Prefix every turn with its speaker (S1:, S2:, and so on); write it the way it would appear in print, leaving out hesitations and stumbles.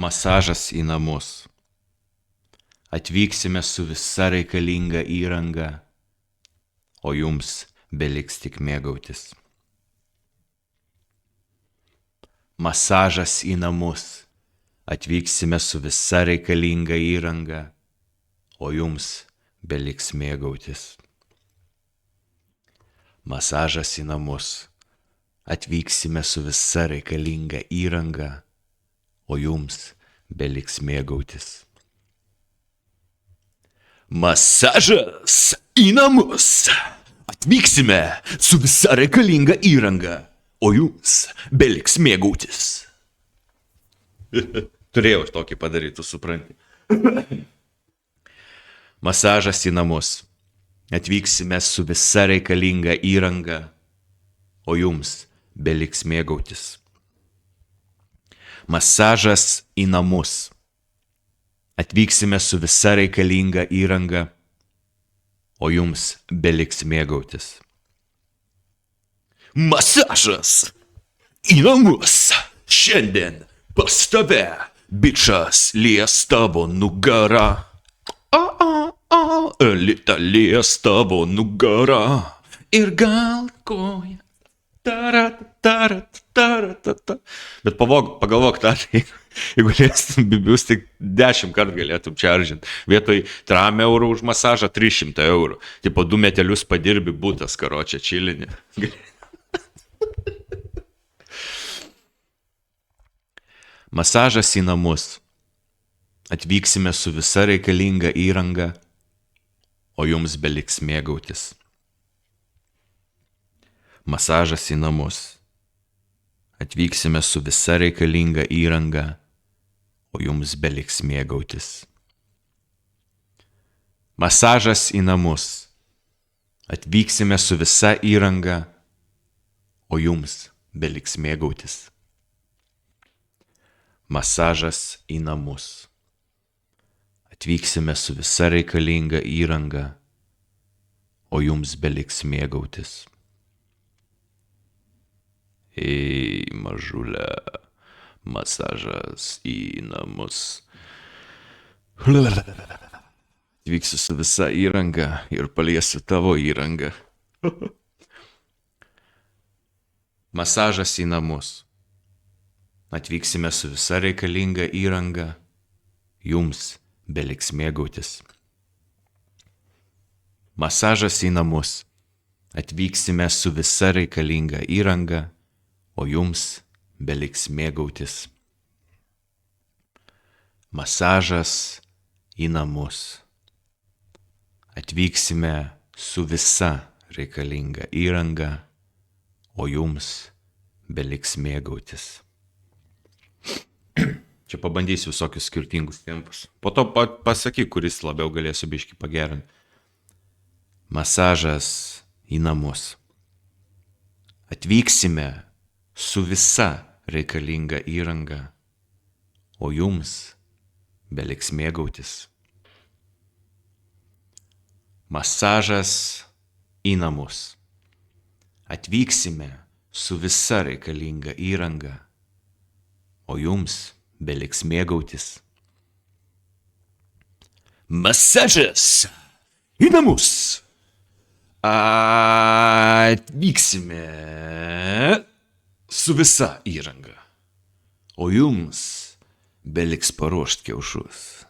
S1: Masažas į namus. Atvyksime su visa reikalinga įranga, o jums beliks tik mėgautis. Masažas į namus. Atvyksime su visa reikalinga įranga, o jums beliks mėgautis. Masažas į namus. Atvyksime su visa reikalinga įranga, o jums beliks mėgautis. Masažas į namus. Atvyksime su visa reikalinga įranga, o jums beliks mėgautis. Turėjau tokį padaryti, tu supranti. Masažas į namus. Atvyksime su visa reikalinga įranga, o jums beliks mėgautis. Masažas į namus. Atvyksime su visa reikalinga įranga, o jums beliks mėgautis. Masažas į namus. Šiandien pas tave bičas lies tavo nugarą. Elita lies tavo nugarą. Ir gal koja. Bet pagalvok, jeigu liestum bibius, tik 10 kartų galėtum čaržinti. Vietoj 3 eurų už masažą 300 eurų. Tipo 2 metelius padirbi būtas, karočią čilinį. Masažas į namus. Atvyksime su visa reikalinga įranga, o jums beliks mėgautis. Masažas į namus. Atvyksime su visa reikalinga įranga, o jums beliks mėgautis. Masažas į namus. Atvyksime su visa įranga, o jums beliks mėgautis. Masažas į namus. Atvyksime su visa reikalinga įranga, o jums beliks mėgautis. Ei, mažulė, masažas į namus. Atvyksiu su visa įranga ir paliesiu tavo įrangą. Masažas į namus. Atvyksime su visa reikalinga įranga, jums beliks mėgautis. Masažas į namus. Atvyksime su visa reikalinga įranga, o jums beliks mėgautis. Masažas į namus. Atvyksime su visa reikalinga įranga, o jums beliks mėgautis. Čia pabandysiu visokius skirtingus tempus. Po to pasakyk, kuris labiau galėsiu biškį pagerinti. Masažas į namus. Atvyksime su visa reikalinga įranga, o jums beliks mėgautis. Masažas į namus. Atvyksime su visa reikalinga įranga, o jums beliks mėgautis. Masažas į namus. Atvyksime su visa įranga, o jums beliks paruošti kiaušus.